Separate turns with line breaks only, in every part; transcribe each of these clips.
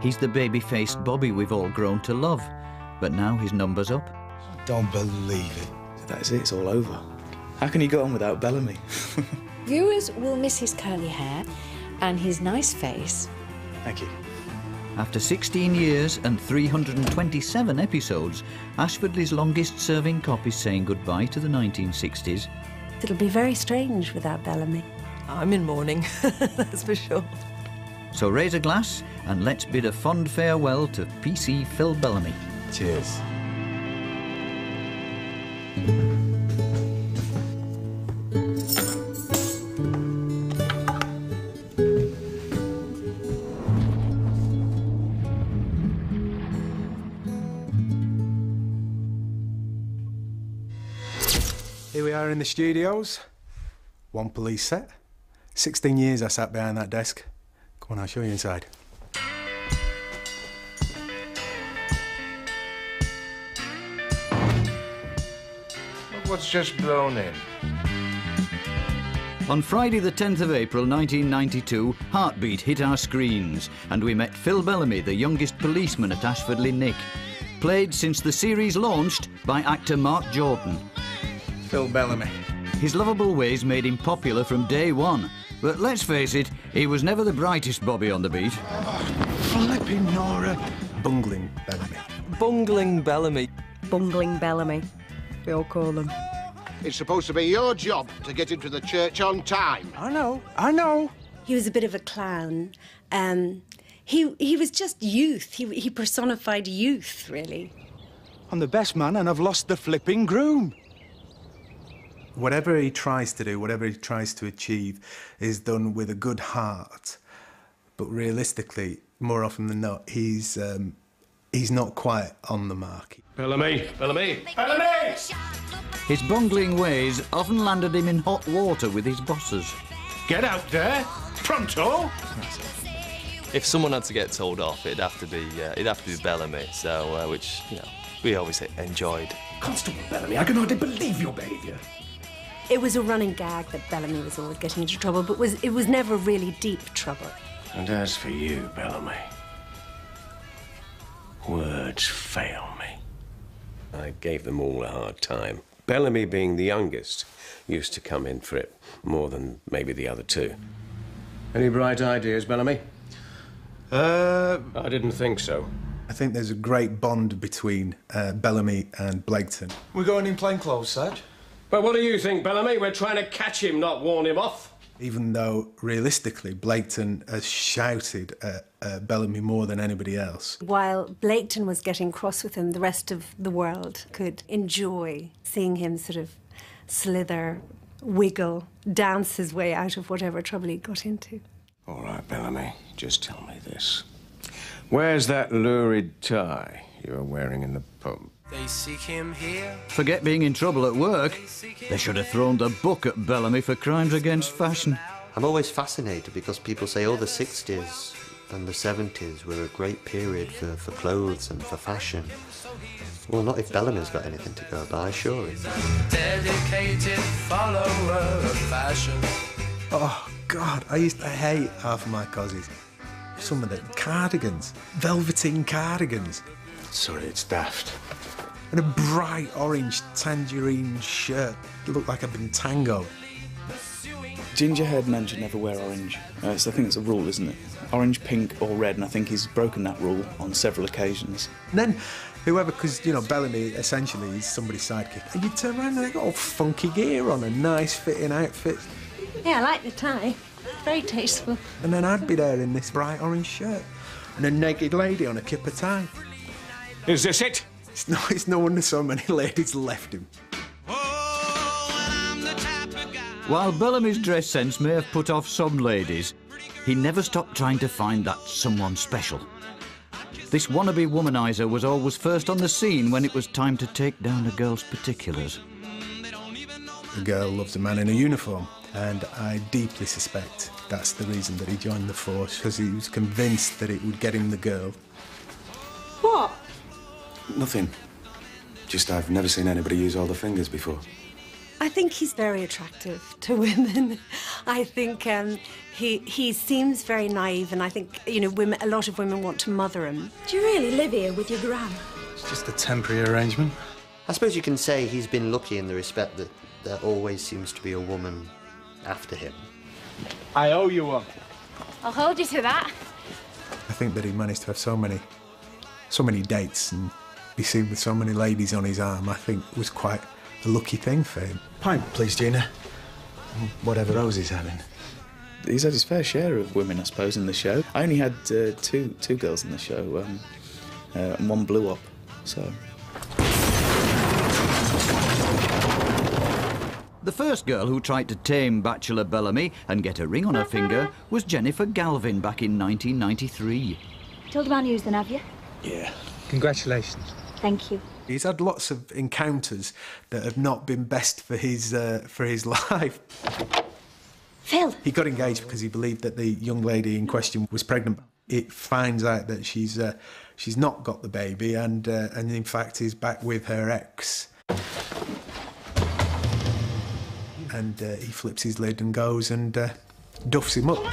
He's the baby-faced Bobby we've all grown to love, but now his number's up.
Don't believe it. That is it, it's all over. How can he go on without Bellamy?
Viewers will miss his curly hair and his nice face.
Thank you.
After 16 years and 327 episodes, Ashfordley's longest-serving cop is saying goodbye to the 1960s.
It'll be very strange without Bellamy.
I'm in mourning, that's for sure.
So raise a glass and let's bid a fond farewell to PC Phil Bellamy.
Cheers. Here we are in the studios. One police set. 16 years I sat behind that desk. Come on, I'll show you inside.
Look what's just blown in.
On Friday the 10th of April 1992, Heartbeat hit our screens and we met Phil Bellamy, the youngest policeman at Ashfordley Nick. Played since the series launched by actor Mark Jordan.
Phil Bellamy.
His lovable ways made him popular from day one. But let's face it, he was never the brightest Bobby on the beat.
Flipping Nora. Bungling Bellamy.
Bungling Bellamy.
Bungling Bellamy, we all call him.
It's supposed to be your job to get into the church on time.
I know.
He was a bit of a clown. He was just youth. He personified youth, really.
I'm the best man and I've lost the flipping groom. Whatever he tries to do, whatever he tries to achieve, is done with a good heart. But realistically, more often than not, he's not quite on the mark.
Bellamy!
His bungling ways often landed him in hot water with his bosses.
Get out there! Pronto!
If someone had to get told off, it'd have to be Bellamy. So, which we always enjoyed.
Constable Bellamy, I can hardly believe your behaviour.
It was a running gag that Bellamy was always getting into trouble, but it was never really deep trouble.
And as for you, Bellamy, words fail me.
I gave them all a hard time. Bellamy, being the youngest, used to come in for it more than maybe the other two. Any bright ideas, Bellamy? I didn't think so.
I think there's a great bond between Bellamy and Blaketon. We're going in plain clothes, Sarge.
But what do you think, Bellamy? We're trying to catch him, not warn him off.
Even though, realistically, Blaketon has shouted at Bellamy more than anybody else.
While Blaketon was getting cross with him, the rest of the world could enjoy seeing him sort of slither, wiggle, dance his way out of whatever trouble he got into.
All right, Bellamy, just tell me this. Where's that lurid tie you were wearing in the pub?
They seek him here.
Forget being in trouble at work. They should have thrown the book at Bellamy for crimes against fashion.
I'm always fascinated because people say, oh, the 60s and the 70s were a great period for clothes and for fashion. Well, not if Bellamy's got anything to go by, surely.
Dedicated follower of fashion.
Oh, God, I used to hate half of my cozies. Some of the cardigans, velveteen cardigans.
Sorry, it's daft.
And a bright orange tangerine shirt. It looked like I'd been tango.
Ginger-haired men should never wear orange. So I think it's a rule, isn't it? Orange, pink or red, and I think he's broken that rule on several occasions.
And then whoever, because, you know, Bellamy essentially is somebody's sidekick, and you turn around and they got all funky gear on and nice fitting outfits.
Yeah, I like the tie. Very tasteful.
And then I'd be there in this bright orange shirt and a naked lady on a kipper tie.
Is this it?
It's no wonder so many ladies left him.
While Bellamy's dress sense may have put off some ladies, he never stopped trying to find that someone special. This wannabe womanizer was always first on the scene when it was time to take down a girl's particulars.
The girl loves a man in a uniform, and I deeply suspect that's the reason that he joined the force, because he was convinced that it would get him the girl.
What?
Nothing. Just I've never seen anybody use all the fingers before.
I think he's very attractive to women. I think he seems very naive, and I think, you know, a lot of women want to mother him.
Do you really live here with your gran?
It's just a temporary arrangement.
I suppose you can say he's been lucky in the respect that there always seems to be a woman after him.
I owe you one.
I'll hold you to that.
I think that he managed to have so many dates and be seen with so many ladies on his arm, I think was quite a lucky thing for him.
Pint, please, Gina. Whatever Rosie's having.
He's had his fair share of women, I suppose, in the show. I only had two girls in the show, and one blew up, so...
The first girl who tried to tame Bachelor Bellamy and get a ring on her finger was Jennifer Galvin back in 1993.
Told about news then, have you?
Yeah. Congratulations.
Thank you.
He's had lots of encounters that have not been best for his life.
Phil!
He got engaged because he believed that the young lady in question was pregnant. It finds out that she's not got the baby and in fact is back with her ex. And he flips his lid and goes and duffs him up.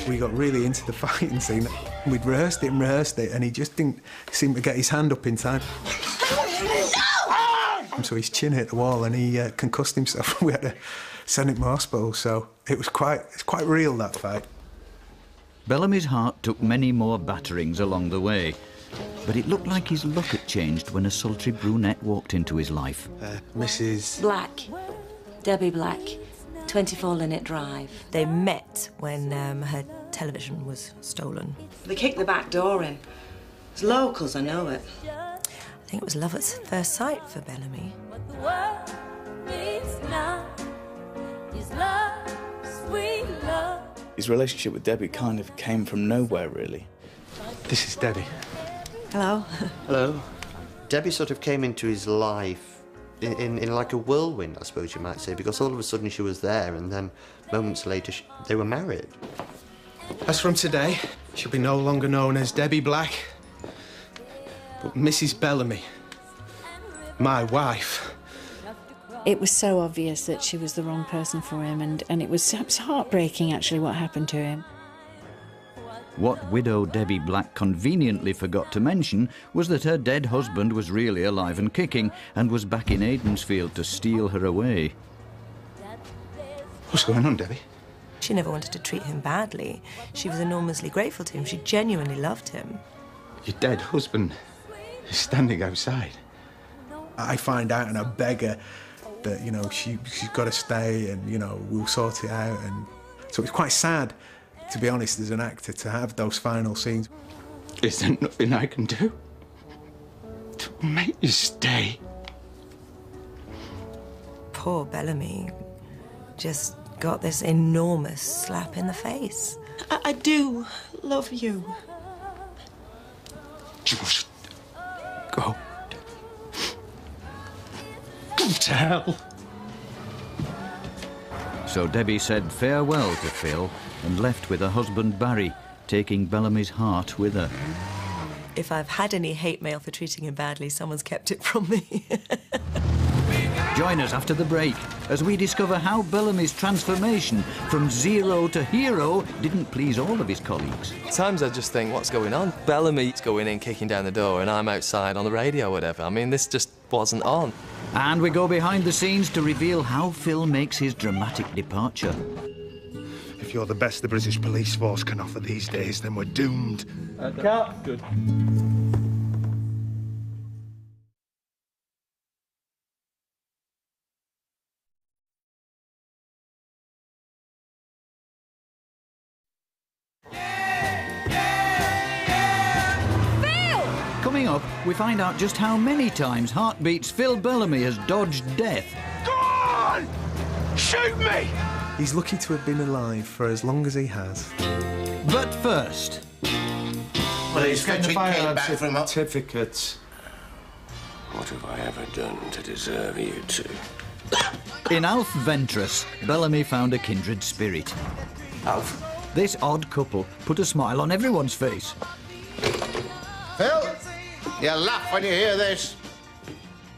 We got really into the fighting scene. We'd rehearsed it, and he just didn't seem to get his hand up in time. So his chin hit the wall, and he concussed himself. We had to send him to hospital, so it's quite real, that fight.
Bellamy's heart took many more batterings along the way, but it looked like his luck had changed when a sultry brunette walked into his life.
Mrs.
Black. Debbie Black. 24 Linnet Drive.
They met when her television was stolen.
They kicked the back door in. It's locals, I know it.
I think it was love at first sight for Bellamy.
His relationship with Debbie kind of came from nowhere, really.
This is Debbie.
Hello.
Hello. Debbie sort of came into his life in like a whirlwind, I suppose you might say, because all of a sudden she was there, and then moments later they were married.
As from today, she'll be no longer known as Debbie Black, but Mrs. Bellamy, my wife.
It was so obvious that she was the wrong person for him, and it was heartbreaking, actually, what happened to him.
What widow Debbie Black conveniently forgot to mention was that her dead husband was really alive and kicking and was back in Aidensfield to steal her away.
What's going on, Debbie?
She never wanted to treat him badly. She was enormously grateful to him. She genuinely loved him.
Your dead husband is standing outside.
I find out and I beg her that, you know, she's got to stay and, you know, we'll sort it out. And so it's quite sad, to be honest, as an actor, to have those final scenes.
Is there nothing I can do to make you stay?
Poor Bellamy just got this enormous slap in the face.
I do love you.
Just go. Go to hell.
So Debbie said farewell to Phil and left with her husband Barry, taking Bellamy's heart with her.
If I've had any hate mail for treating him badly, someone's kept it from me.
Join us after the break as we discover how Bellamy's transformation from zero to hero didn't please all of his colleagues.
Times I just think, what's going on? Bellamy's going in, kicking down the door, and I'm outside on the radio or whatever. I mean, this just wasn't on.
And we go behind the scenes to reveal how Phil makes his dramatic departure.
If you're the best the British police force can offer these days, then we're doomed.
Good.
Coming up, we find out just how many times Heartbeat's Phil Bellamy has dodged death.
Go on! Shoot me!
He's lucky to have been alive for as long as he has.
But first...
Police came back from
certificates.
What have I ever done to deserve you two?
In Alf Ventress, Bellamy found a kindred spirit.
Alf?
This odd couple put a smile on everyone's face.
Phil, you laugh when you hear this.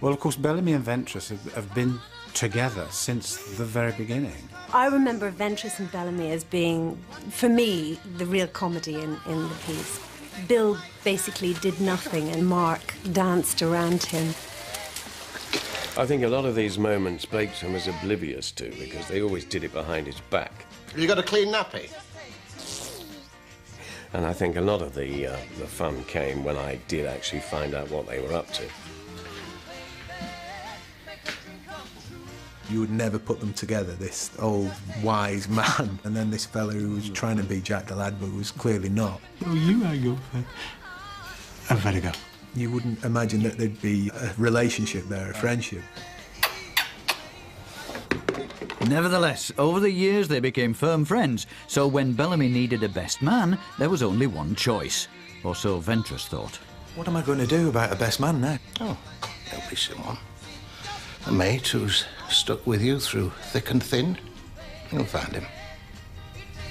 Well, of course, Bellamy and Ventris have been together since the very beginning.
I remember Ventris and Bellamy as being, for me, the real comedy in the piece. Bill basically did nothing and danced around him.
I think a lot of these moments Blakeson was oblivious to because they always did it behind his back.
You got a clean nappy?
And I think a lot of the fun came when I did actually find out what they were up to.
You would never put them together, this old, wise man, and then this fellow who was trying to be Jack the Lad, but was clearly not.
Oh, you hang up. I've had to go.
You wouldn't imagine that there'd be a relationship there, a friendship.
Nevertheless, over the years they became firm friends, so when Bellamy needed a best man, there was only one choice. Or so Ventris thought.
What am I going to do about a best man now?
Oh, there'll be someone. A mate who's stuck with you through thick and thin. You'll find him.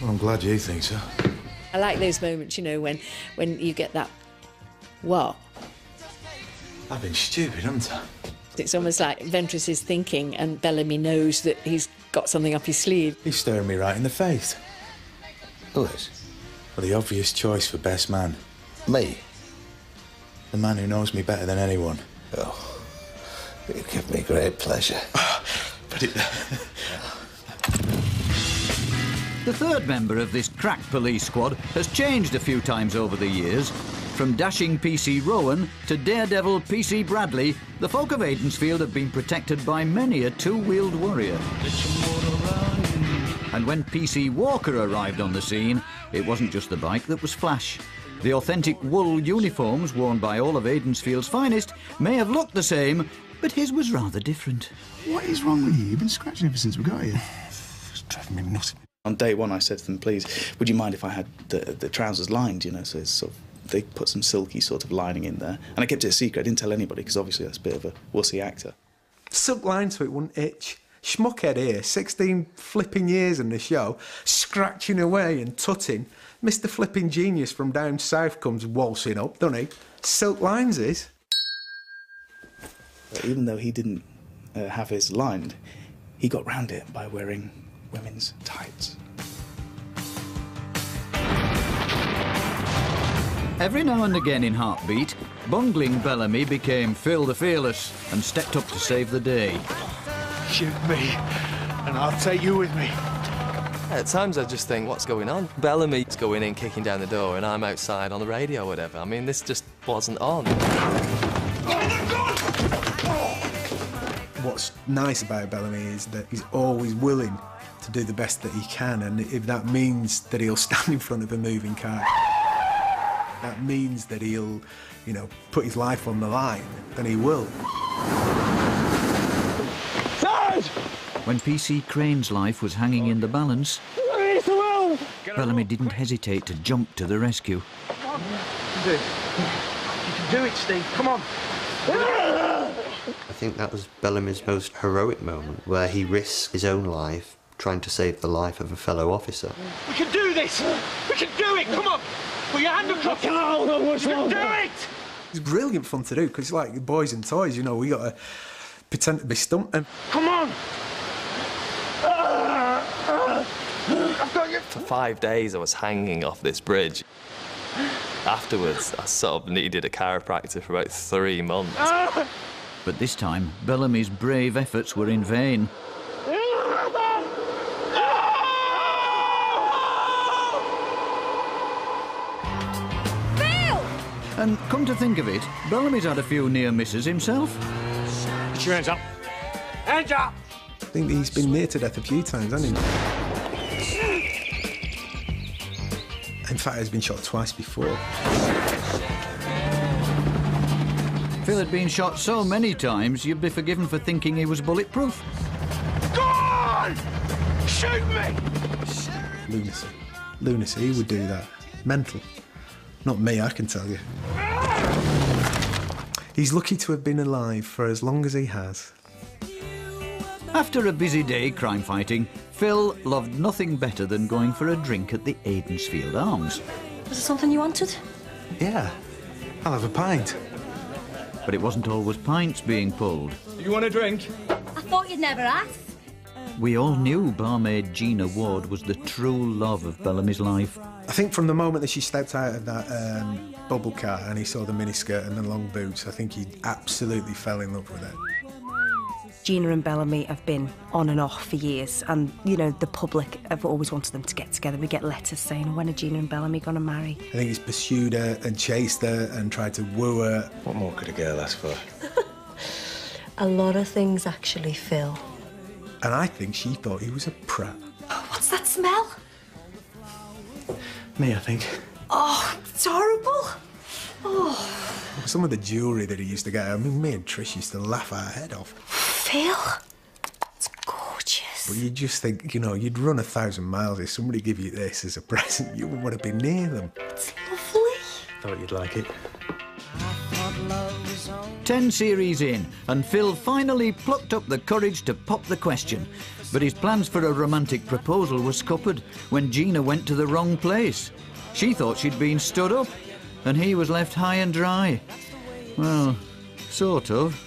Well, I'm glad you think so.
I like those moments, you know, when you get that, what?
I've been stupid, haven't I?
It's almost like Ventris is thinking and Bellamy knows that he's got something up his sleeve.
He's staring me right in the face.
Who is?
Well, the obvious choice for best man.
Me?
The man who knows me better than anyone.
Oh, it'd give me great pleasure.
But it...
The third member of this crack police squad has changed a few times over the years. From dashing PC Rowan to daredevil PC Bradley, the folk of Aidensfield have been protected by many a two-wheeled warrior. And when PC Walker arrived on the scene, it wasn't just the bike that was flash. The authentic wool uniforms worn by all of Aidensfield's finest may have looked the same, but his was rather different.
What is wrong with you? You've been scratching ever since we got here. It's driving me nuts.
On day one, I said to them, please, would you mind if I had the trousers lined, you know, so it's sort of, they put some silky sort of lining in there. And I kept it a secret. I didn't tell anybody, because obviously that's a bit of a wussy actor.
Silk line so it wouldn't itch. Schmuckhead here, 16 flipping years in the show, scratching away and tutting. Mr. Flipping Genius from down south comes waltzing up, doesn't he? Silk lines is.
But even though he didn't have his lined, he got round it by wearing women's tights.
Every now and again in Heartbeat, bungling Bellamy became Phil the Fearless and stepped up to save the day.
Shoot me, and I'll take you with me.
At times I just think, what's going on? Bellamy's going in, kicking down the door, and I'm outside on the radio or whatever. I mean, this just wasn't on.
What's nice about Bellamy is that he's always willing to do the best that he can, and if that means that he'll stand in front of a moving car, that means that he'll, you know, put his life on the line, then he will.
When PC Crane's life was hanging in the balance, Bellamy didn't hesitate to jump to the rescue.
Come on. You can do it, Steve. Come on.
I think that was Bellamy's most heroic moment, where he risked his own life trying to save the life of a fellow officer.
We can do this. We can do it. Come on. Put your hand across. You can do it.
It's brilliant fun to do, because it's like boys and toys, you know, we got to pretend to be stumping.
Come on. I've got you.
For 5 days I was hanging off this bridge. Afterwards, I sort of needed a chiropractor for about 3 months.
But this time, Bellamy's brave efforts were in vain. And come to think of it, Bellamy's had a few near misses himself.
Put your hands up. Hands up!
I think he's been near to death a few times, hasn't he? In fact, he's been shot twice before.
Phil had been shot so many times, you'd be forgiven for thinking he was bulletproof.
Go on! Shoot me!
Lunacy. Lunacy, he would do that. Mental. Not me, I can tell you. He's lucky to have been alive for as long as he has.
After a busy day crime fighting, Phil loved nothing better than going for a drink at the Aidensfield Arms.
Was it something you wanted?
Yeah, I'll have a pint.
But it wasn't always pints being pulled.
You want a drink?
I thought you'd never ask.
We all knew barmaid Gina Ward was the true love of Bellamy's life.
I think from the moment that she stepped out of that bubble car and he saw the miniskirt and the long boots, I think he absolutely fell in love with her.
Gina and Bellamy have been on and off for years, and, you know, the public have always wanted them to get together. We get letters saying, when are Gina and Bellamy going to marry?
I think he's pursued her and chased her and tried to woo her.
What more could a girl ask for?
A lot of things, actually, Phil.
And I think she thought he was a prat.
What's that smell?
Me, I think.
Oh, it's horrible. Oh.
Some of the jewellery that he used to get, I mean, me and Trish used to laugh our head off.
Phil, it's gorgeous.
But you just think, you know, you'd run 1,000 miles if somebody give you this as a present. You wouldn't want to be near them.
It's lovely.
Thought you'd like it.
10 series in, and Phil finally plucked up the courage to pop the question. But his plans for a romantic proposal were scuppered when Gina went to the wrong place. She thought she'd been stood up, and he was left high and dry. Well, sort of.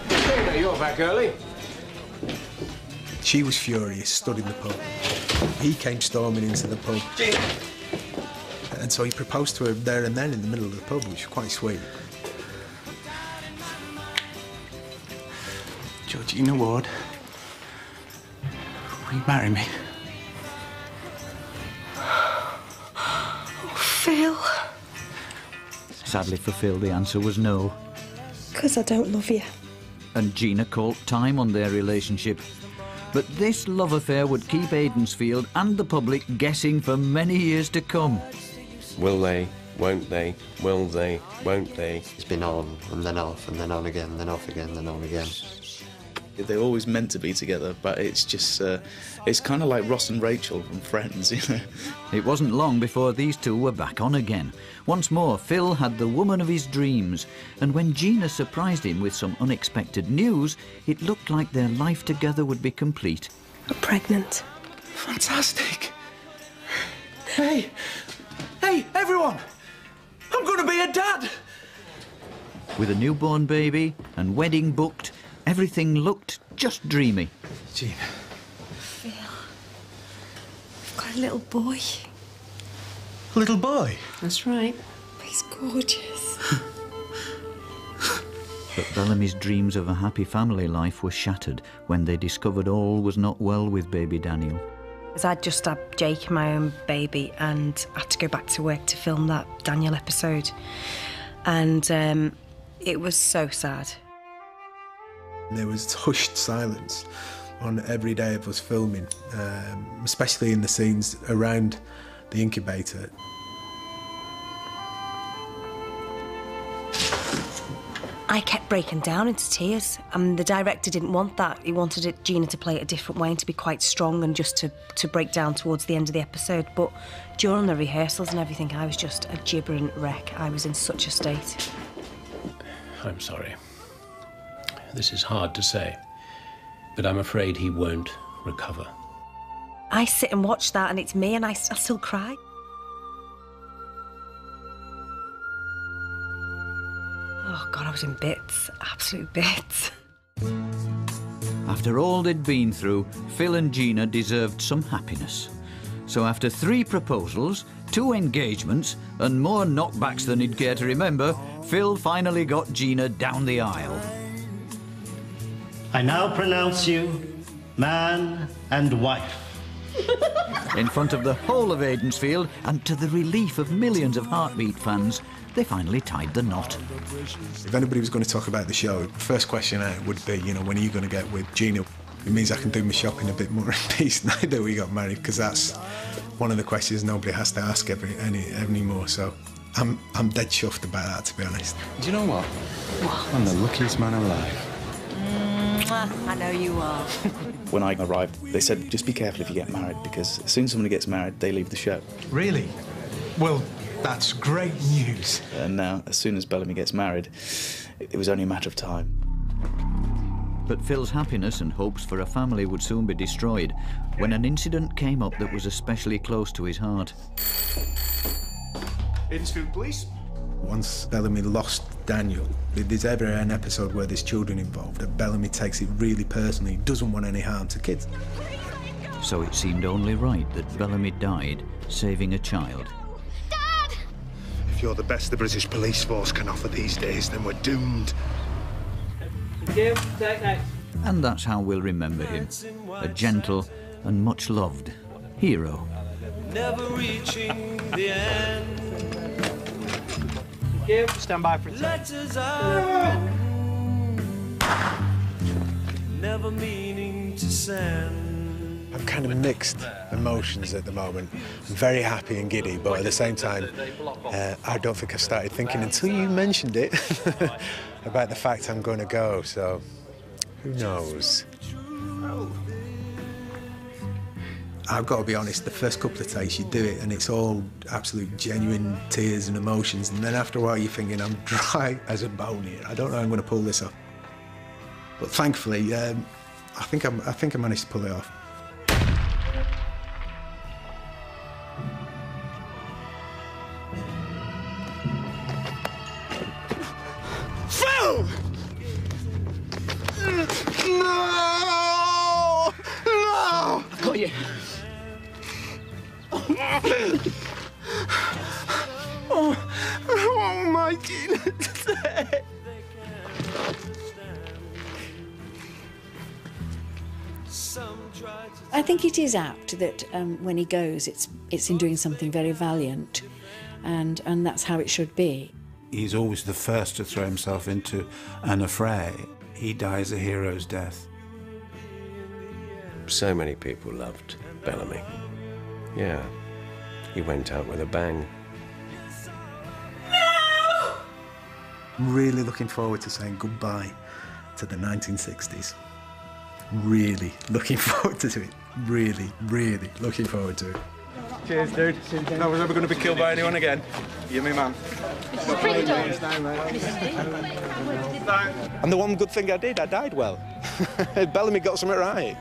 Hey, you're back early.
She was furious, stood in the pub. He came storming into the pub. Gina. And so he proposed to her there and then in the middle of the pub, which was quite sweet.
Georgina Ward, will you marry me?
Oh, Phil.
Sadly for Phil, the answer was no.
Because I don't love you.
And Gina called time on their relationship. But this love affair would keep Aidensfield and the public guessing for many years to come.
Will they? Won't they? Will they? Won't they?
It's been on, and then off, and then on again, then off again, then on again.
They're always meant to be together, but it's just, it's kind of like Ross and Rachel from Friends, you know.
It wasn't long before these two were back on again. Once more, Phil had the woman of his dreams, and when Gina surprised him with some unexpected news, it looked like their life together would be complete.
I'm pregnant.
Fantastic. Hey, everyone! I'm going to be a dad!
With a newborn baby and wedding booked, everything looked just dreamy.
Gina.
Phil, I've got a little boy.
Little boy?
That's right.
He's gorgeous.
But Bellamy's dreams of a happy family life were shattered when they discovered all was not well with baby Daniel.
Because I'd just had Jake, my own baby, and I had to go back to work to film that Daniel episode. And it was so sad.
There was hushed silence on every day of us filming, especially in the scenes around the incubator.
I kept breaking down into tears, and the director didn't want that. He wanted Gina to play it a different way and to be quite strong and just to break down towards the end of the episode. But during the rehearsals and everything, I was just a gibbering wreck. I was in such a state.
I'm sorry. This is hard to say, but I'm afraid he won't recover.
I sit and watch that, and it's me, and I still cry. Oh, God, I was in bits, absolute bits.
After all they'd been through, Phil and Gina deserved some happiness. So after 3 proposals, 2 engagements, and more knockbacks than he'd care to remember, Phil finally got Gina down the aisle.
I now pronounce you man and wife.
In front of the whole of Aidensfield, and to the relief of millions of Heartbeat fans, they finally tied the knot.
If anybody was going to talk about the show, the first question out would be, you know, when are you going to get with Gina? It means I can do my shopping a bit more in peace now that we got married, because that's one of the questions nobody has to ask anymore. So I'm dead chuffed about that, to be honest.
Do you know what?
What?
I'm the luckiest man alive.
I know you are.
When I arrived, they said, just be careful if you get married, because as soon as somebody gets married, they leave the show.
Really? Well, that's great news.
And now, as soon as Bellamy gets married, it was only a matter of time.
But Phil's happiness and hopes for a family would soon be destroyed when an incident came up that was especially close to his heart.
Aidensfield Police?
Once Bellamy lost Daniel, if there's ever an episode where there's children involved, that Bellamy takes it really personally. He doesn't want any harm to kids.
So it seemed only right that Bellamy died, saving a child.
If you're the best the British police force can offer these days, then we're doomed.
And that's how we'll remember him. A gentle and much loved hero.
Never reaching the end.
Stand by for a second.
Letters are never meaning to send.
I'm kind of mixed emotions at the moment. I'm very happy and giddy, but at the same time, I don't think I started thinking until you mentioned it about the fact I'm going to go, so who knows? I've got to be honest, the first couple of takes you do it and it's all absolute genuine tears and emotions, and then after a while you're thinking, I'm dry as a bone here. I don't know how I'm going to pull this off. But thankfully, I think I managed to pull it off.
Phil! No! No!
I've got you.
Oh my goodness.
I think it is apt that when he goes, it's in doing something very valiant, and that's how it should be.
He's always the first to throw himself into an affray. He dies a hero's death.
So many people loved Bellamy. Yeah, he went out with a bang.
I'm really looking forward to saying goodbye to the 1960s. Really looking forward to it. Really, really looking forward to it.
Cheers, dude. No one's ever going to be killed by anyone again. You me, man.
And the one good thing I did, I died well. Bellamy got something right.